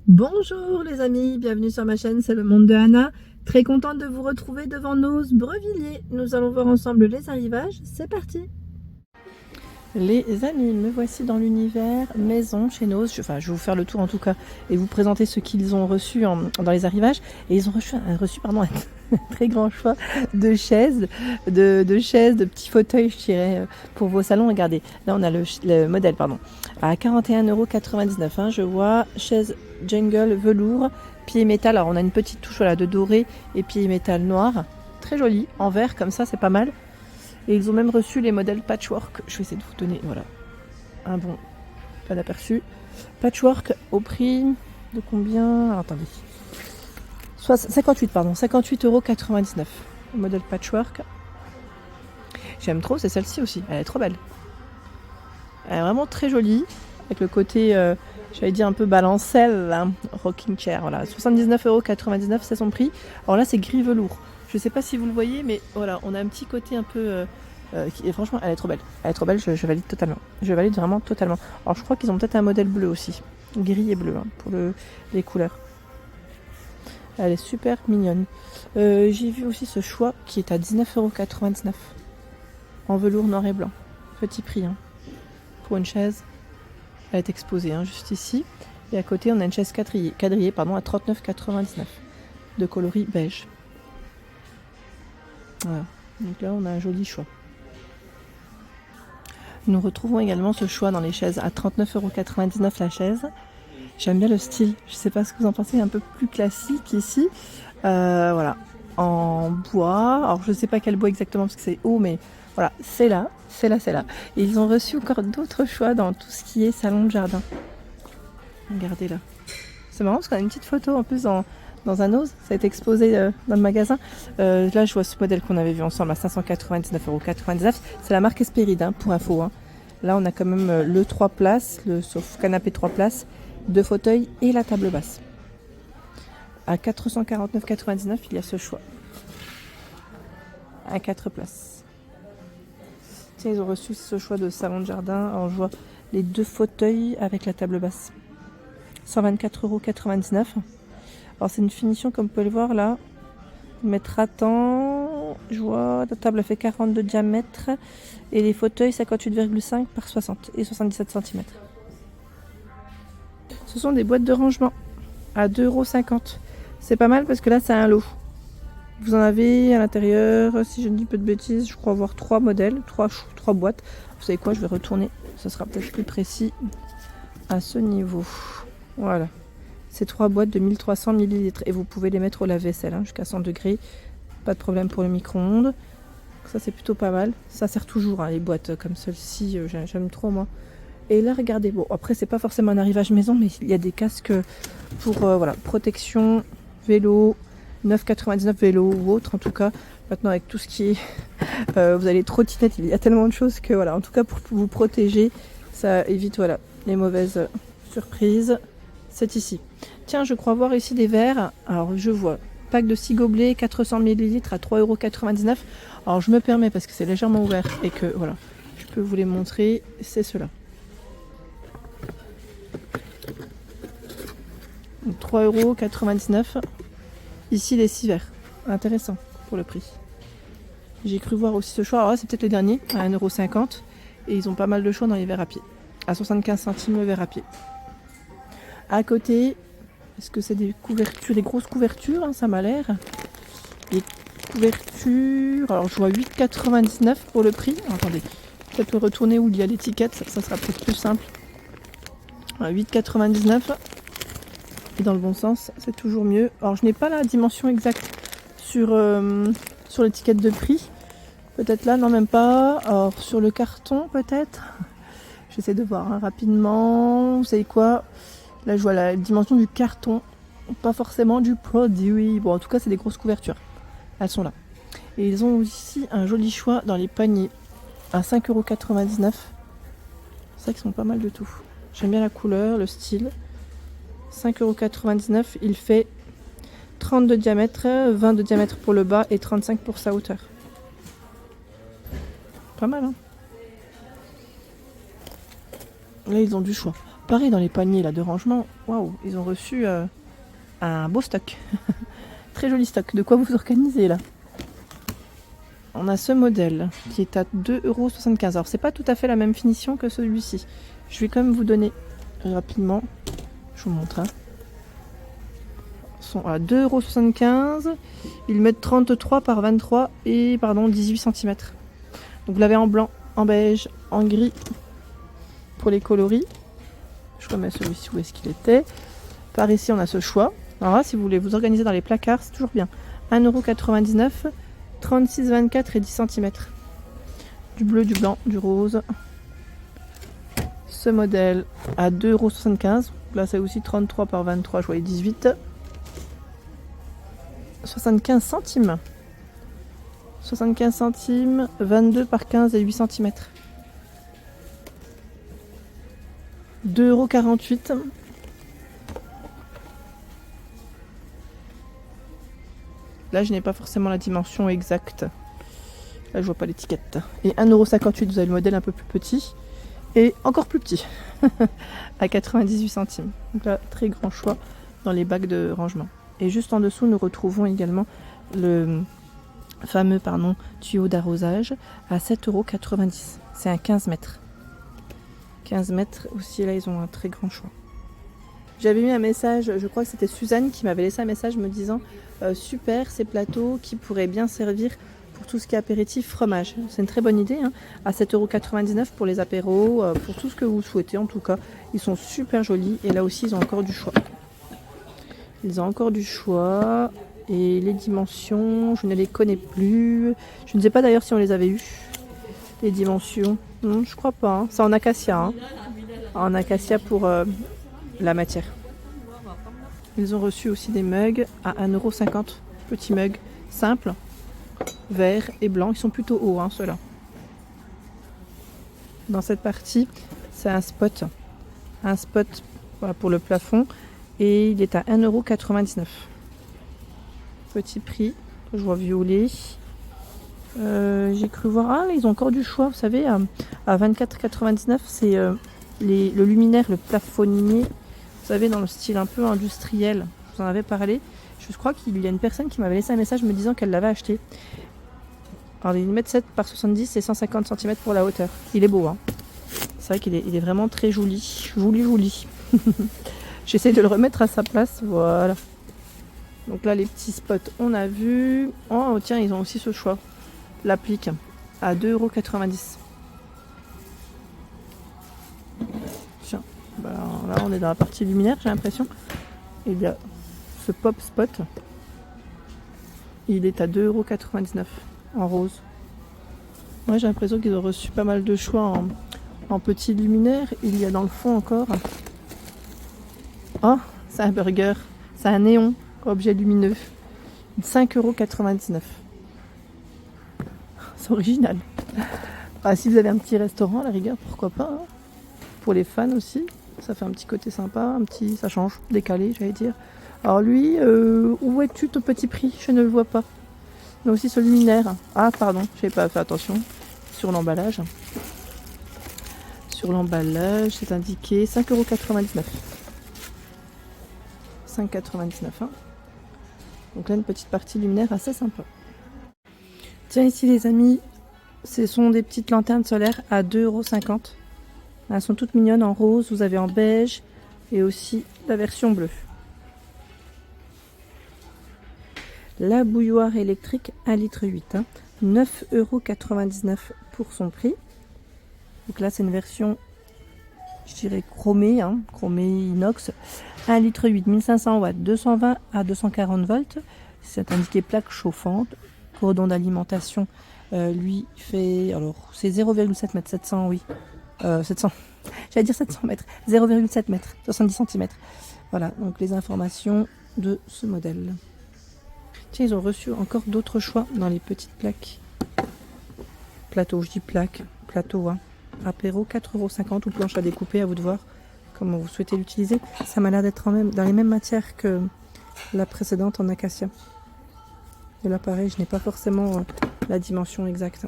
Bonjour les amis, bienvenue sur ma chaîne, c'est le monde de Anna. Très contente de vous retrouver devant nos Brevilliers. Nous allons voir ensemble les arrivages, c'est parti. Les amis, me voici dans l'univers maison chez Noz. Je vais vous faire le tour en tout cas et vous présenter ce qu'ils ont reçu dans les arrivages. Et ils ont reçu un très grand choix de chaises, de petits fauteuils, je dirais, pour vos salons. Regardez, là on a le modèle, à 41,99 €. Je vois chaise jungle velours, pied métal. Alors on a une petite touche de doré et pied métal noir. Très joli, en vert comme ça, c'est pas mal. Et ils ont même reçu les modèles patchwork. Je vais essayer de vous donner un bon pas d'aperçu. Patchwork au prix de combien? Alors, attendez. 58,99 €. Le modèle patchwork. J'aime trop, c'est celle-ci aussi. Elle est trop belle. Elle est vraiment très jolie. Avec le côté, j'allais dire un peu balancelle, hein, rocking chair. Voilà, 79,99 €, c'est son prix. Alors là, c'est gris velours. Je sais pas si vous le voyez, mais voilà, on a un petit côté un peu... et franchement, elle est trop belle. Elle est trop belle, je valide totalement. Je valide vraiment totalement. Alors je crois qu'ils ont peut-être un modèle bleu aussi. Gris et bleu, hein, pour les couleurs. Elle est super mignonne. J'ai vu aussi ce choix qui est à 19,99 €. En velours noir et blanc. Petit prix, hein, pour une chaise. Elle est exposée, hein, juste ici. Et à côté, on a une chaise quadrillée à 39,99 €. De coloris beige. Voilà. Donc là, on a un joli choix. Nous retrouvons également ce choix dans les chaises à 39,99 € la chaise. J'aime bien le style. Je ne sais pas ce que vous en pensez, un peu plus classique ici. Voilà, en bois. Alors je ne sais pas quel bois exactement parce que c'est haut, mais voilà, c'est là. Et ils ont reçu encore d'autres choix dans tout ce qui est salon de jardin. Regardez là. C'est marrant parce qu'on a une petite photo en plus dans un ose, ça a été exposé dans le magasin. Là, je vois ce modèle qu'on avait vu ensemble à 599,99 €. C'est la marque Hespéride, hein, pour info. Hein. Là, on a quand même le 3 places, sauf canapé 3 places, 2 fauteuils et la table basse. À 449,99 €, il y a ce choix. À 4 places. Tiens, ils ont reçu ce choix de salon de jardin. Alors, je vois les 2 fauteuils avec la table basse. 124,99 €. Alors c'est une finition comme vous pouvez le voir là. Mètre à temps. Je vois la table fait 40 de diamètre. Et les fauteuils 58,5 par 60 et 77 cm. Ce sont des boîtes de rangement à 2,50 €. C'est pas mal parce que là c'est un lot. Vous en avez à l'intérieur, si je ne dis pas de bêtises, je crois avoir 3 modèles, 3 boîtes. Vous savez quoi, je vais retourner. Ce sera peut-être plus précis à ce niveau. Voilà. C'est 3 boîtes de 1300 ml et vous pouvez les mettre au lave-vaisselle, hein, jusqu'à 100 degrés. Pas de problème pour le micro-ondes. Ça c'est plutôt pas mal. Ça sert toujours, hein, les boîtes comme celle-ci, j'aime trop moi. Et là regardez, bon après c'est pas forcément un arrivage maison, mais il y a des casques pour voilà, protection, vélo, 9,99 € vélo ou autre en tout cas. Maintenant avec tout ce qui est, vous avez les trottinettes, il y a tellement de choses que voilà, en tout cas pour vous protéger, ça évite voilà, les mauvaises surprises. C'est ici. Tiens, je crois voir ici des verres. Alors, je vois pack de 6 gobelets, 400 ml à 3,99 €. Alors, je me permets parce que c'est légèrement ouvert et que voilà, je peux vous les montrer. C'est cela. 3,99 €. Ici, les 6 verres. Intéressant pour le prix. J'ai cru voir aussi ce choix. Alors là, c'est peut-être le dernier à 1,50 €. Et ils ont pas mal de choix dans les verres à pied. À 75 centimes le verre à pied. À côté, est-ce que c'est des couvertures, des grosses couvertures, hein, ça m'a l'air. Les couvertures, alors je vois 8,99 € pour le prix. Attendez, peut-être le retourner où il y a l'étiquette, ça sera peut-être plus simple. 8,99 €. Et dans le bon sens, c'est toujours mieux. Alors je n'ai pas la dimension exacte sur l'étiquette de prix. Peut-être là, non même pas. Alors sur le carton peut-être. J'essaie de voir hein, rapidement. Vous savez quoi? Là, je vois la dimension du carton, pas forcément du produit. Bon, en tout cas, c'est des grosses couvertures. Elles sont là. Et ils ont aussi un joli choix dans les paniers à 5,99 €. C'est vrai qu'ils sont pas mal de tout. J'aime bien la couleur, le style. 5,99 €. Il fait 30 de diamètre, 20 de diamètre pour le bas et 35 pour sa hauteur. Pas mal, hein? Là, ils ont du choix. Pareil dans les paniers là, de rangement. Waouh, ils ont reçu un beau stock. Très joli stock. De quoi vous organiser là. On a ce modèle qui est à 2,75 €. Alors c'est pas tout à fait la même finition que celui-ci. Je vais quand même vous donner rapidement. Je vous montre. Ils sont à 2,75 €. Ils mettent 33 par 23 et 18 cm. Donc vous l'avez en blanc, en beige, en gris pour les coloris. Je remets celui-ci où est-ce qu'il était. Par ici on a ce choix. Alors là si vous voulez vous organiser dans les placards, c'est toujours bien. 1,99 €, 36, 24 et 10 cm. Du bleu, du blanc, du rose. Ce modèle à 2,75 €. Là c'est aussi 33 par 23, je voyais 18. 75 centimes. 75 centimes, 22 par 15 et 8 cm. 2,48 €. Là, je n'ai pas forcément la dimension exacte. Là, je vois pas l'étiquette. Et 1,58 €, vous avez le modèle un peu plus petit. Et encore plus petit. À 98 centimes. Donc là, très grand choix dans les bacs de rangement. Et juste en dessous, nous retrouvons également le fameux tuyau d'arrosage à 7,90 €. C'est un 15 mètres. 15 mètres aussi, là, ils ont un très grand choix. J'avais mis un message, je crois que c'était Suzanne qui m'avait laissé un message me disant super, ces plateaux qui pourraient bien servir pour tout ce qui est apéritif fromage. C'est une très bonne idée, hein, à 7,99 € pour les apéros, pour tout ce que vous souhaitez en tout cas. Ils sont super jolis et là aussi ils ont encore du choix. Ils ont encore du choix et les dimensions, je ne les connais plus. Je ne sais pas d'ailleurs si on les avait eues, les dimensions. Non, je crois pas, hein. C'est en acacia, hein. En acacia pour la matière. Ils ont reçu aussi des mugs à 1,50 €. Petits mugs simples, vert et blanc. Ils sont plutôt hauts, hein, ceux-là. Dans cette partie, c'est un spot. Un spot voilà, pour le plafond. Et il est à 1,99 €. Petit prix. Je vois violet. J'ai cru voir... Ah, là, ils ont encore du choix. Vous savez, à 24,99 €, c'est le luminaire, le plafonnier. Vous savez, dans le style un peu industriel. Je vous en avais parlé. Je crois qu'il y a une personne qui m'avait laissé un message me disant qu'elle l'avait acheté. Alors, il est 1,7 m par 70 et 150 cm pour la hauteur. Il est beau, hein. C'est vrai qu'il est vraiment très joli. Joli. J'essaie de le remettre à sa place. Voilà. Donc là, les petits spots, on a vu. Oh, tiens, ils ont aussi ce choix. L'applique à 2,90 €. Tiens. Bah, là, on est dans la partie luminaire, j'ai l'impression. Il y a ce pop spot. Il est à 2,99 € en rose. Moi, j'ai l'impression qu'ils ont reçu pas mal de choix en petits luminaires. Il y a dans le fond encore. Oh, c'est un burger. C'est un néon, objet lumineux. 5,99 €. C'est original. Ah, si vous avez un petit restaurant, à la rigueur, pourquoi pas, hein. Pour les fans aussi. Ça fait un petit côté sympa, ça change, décalé, j'allais dire. Alors lui, où es-tu ton petit prix? Je ne le vois pas. Mais aussi ce luminaire. Ah, pardon, je n'ai pas fait attention. Sur l'emballage. Sur l'emballage, c'est indiqué 5,99 €. 5,99 €. Hein. Donc là, une petite partie luminaire assez sympa. Tiens, ici les amis, ce sont des petites lanternes solaires à 2,50 €. Elles sont toutes mignonnes en rose, vous avez en beige et aussi la version bleue. La bouilloire électrique 1,8 litre, hein, 9,99 € pour son prix. Donc là c'est une version, je dirais chromée, hein, chromée inox. 1,8 litre, 1500 watts, 220 à 240 volts. C'est indiqué plaque chauffante. Cordon d'alimentation, lui fait, alors c'est 0,7 m, 700, oui. 700, j'allais dire 700 mètres, 0,7 m, 70 cm. Voilà, donc les informations de ce modèle. Tiens, ils ont reçu encore d'autres choix dans les petites plaques. Plateau, je dis plaque, plateau, hein. Apéro, 4,50 € ou planche à découper, à vous de voir comment vous souhaitez l'utiliser. Ça m'a l'air d'être dans les mêmes matières que la précédente en acacia. Et là, pareil, je n'ai pas forcément la dimension exacte.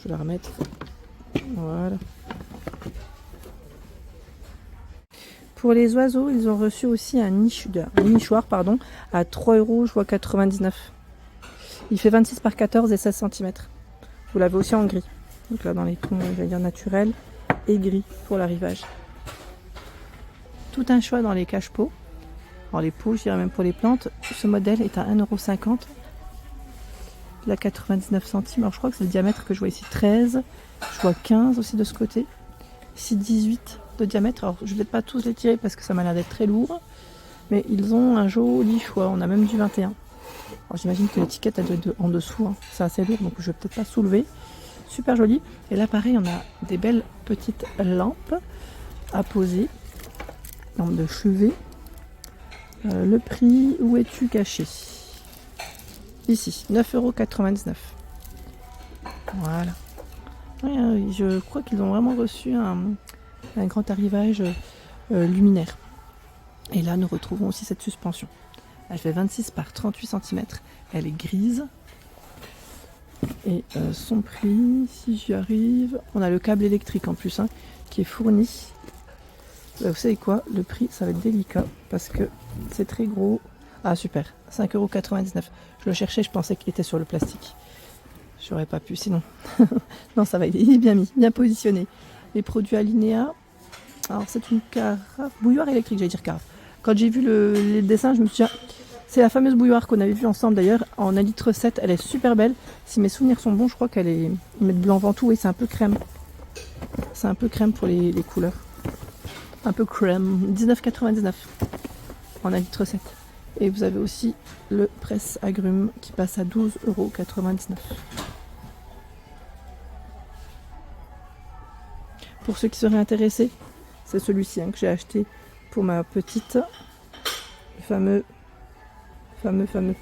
vais la remettre. Voilà. Pour les oiseaux, ils ont reçu aussi un nichoir pardon, à 3 €, je vois 99. Il fait 26 par 14 et 16 cm. Vous l'avez aussi en gris. Donc là, dans les tons, je vais dire naturels et gris pour l'arrivage. Tout un choix dans les cache-pots. Alors les pots, je dirais même pour les plantes. Ce modèle est à 1,50 €. Il a 99 centimes. Alors je crois que c'est le diamètre que je vois ici 13. Je vois 15 aussi de ce côté. Ici 18 de diamètre. Alors je ne vais pas tous les tirer parce que ça m'a l'air d'être très lourd. Mais ils ont un joli choix. On a même du 21. Alors j'imagine que l'étiquette elle doit être en dessous. Hein. C'est assez lourd donc je ne vais peut-être pas soulever. Super joli. Et là pareil, on a des belles petites lampes à poser. Lampe de chevet. Le prix, où es-tu caché? Ici, 9,99 €. Voilà. Ouais, je crois qu'ils ont vraiment reçu un grand arrivage luminaire. Et là, nous retrouvons aussi cette suspension. Elle fait 26 par 38 cm. Elle est grise. Et son prix, si j'y arrive... On a le câble électrique en plus, hein, qui est fourni. Vous savez quoi? Le prix, ça va être délicat parce que c'est très gros. Ah, super. 5,99 €. Je le cherchais, je pensais qu'il était sur le plastique. J'aurais pas pu sinon. Non, ça va, il est bien mis, bien positionné. Les produits Alinea. Alors, c'est une carafe. Bouilloire électrique, j'allais dire carafe. Quand j'ai vu les dessins, je me suis dit, c'est la fameuse bouilloire qu'on avait vue ensemble d'ailleurs en 1,7 litre. Elle est super belle. Si mes souvenirs sont bons, je crois qu'elle est. Ils mettent blanc ventoux et c'est un peu crème. C'est un peu crème pour les couleurs. Un peu crème. 19,99 € en 1,7 litre. Et vous avez aussi le presse-agrumes qui passe à 12,99 €. Pour ceux qui seraient intéressés, c'est celui-ci hein, que j'ai acheté pour ma petite. Le fameux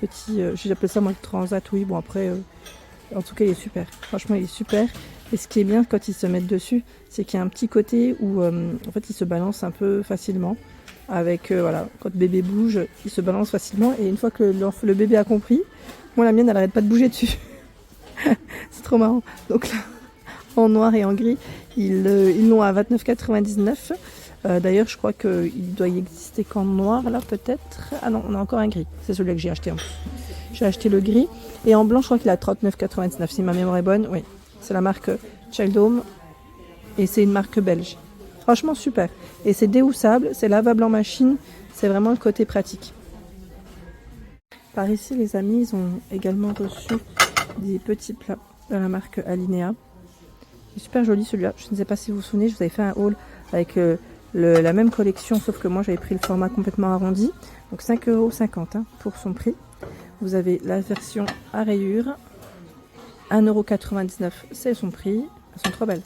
petit. J'appelle ça moi le transat, oui. Bon, après, en tout cas, il est super. Franchement, il est super. Et ce qui est bien quand ils se mettent dessus, c'est qu'il y a un petit côté où en fait, il se balance un peu facilement. Avec voilà, quand le bébé bouge, il se balance facilement et une fois que le bébé a compris, moi la mienne elle arrête pas de bouger dessus. C'est trop marrant. Donc là, en noir et en gris, ils l'ont à 29,99 €. D'ailleurs, je crois qu'il doit y exister qu'en noir là peut-être. Ah non, on a encore un gris. C'est celui-là que j'ai acheté. J'ai acheté le gris et en blanc, je crois qu'il est à 39,99 € si ma mémoire est bonne. Oui, c'est la marque Child Home et c'est une marque belge. Franchement super. Et c'est déhoussable, c'est lavable en machine, c'est vraiment le côté pratique. Par ici les amis, ils ont également reçu des petits plats de la marque Alinea. C'est super joli celui-là, je ne sais pas si vous vous souvenez, je vous avais fait un haul avec la même collection, sauf que moi j'avais pris le format complètement arrondi. Donc 5,50 € hein, pour son prix. Vous avez la version à rayures, 1,99 €, c'est son prix, elles sont trop belles.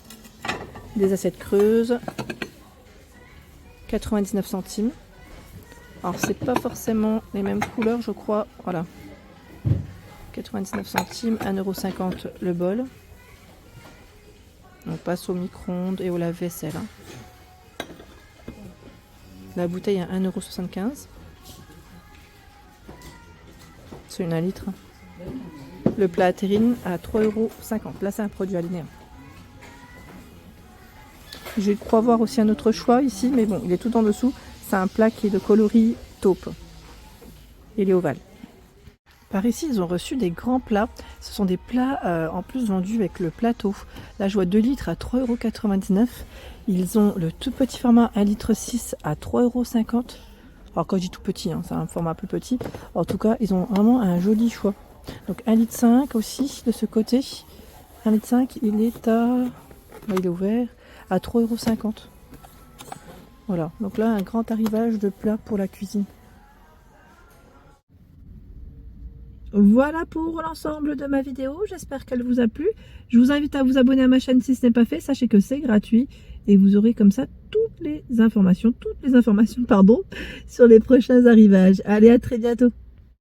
Des assiettes creuses, 99 centimes. Alors c'est pas forcément les mêmes couleurs je crois. Voilà. 99 centimes, 1,50 € le bol. On passe au micro-ondes et au lave-vaisselle. Hein. La bouteille à 1,75 €. C'est une 1 litre. Le plat à terrine à 3,50 €. Là c'est un produit Alinea. Je crois voir aussi un autre choix ici, mais bon, il est tout en dessous. C'est un plat qui est de coloris taupe. Il est ovale. Par ici, ils ont reçu des grands plats. Ce sont des plats en plus vendus avec le plateau. Là, je vois 2 litres à 3,99 €. Ils ont le tout petit format 1,6 litre à 3,50 €. Alors quand je dis tout petit, hein, c'est un format plus petit. En tout cas, ils ont vraiment un joli choix. Donc 1,5 litre aussi de ce côté. 1,5 litre, il est à... il est ouvert. À 3,50 €. Voilà, donc là un grand arrivage de plats pour la cuisine. Voilà pour l'ensemble de ma vidéo, j'espère qu'elle vous a plu. Je vous invite à vous abonner à ma chaîne si ce n'est pas fait, sachez que c'est gratuit et vous aurez comme ça toutes les informations, sur les prochains arrivages. Allez, à très bientôt.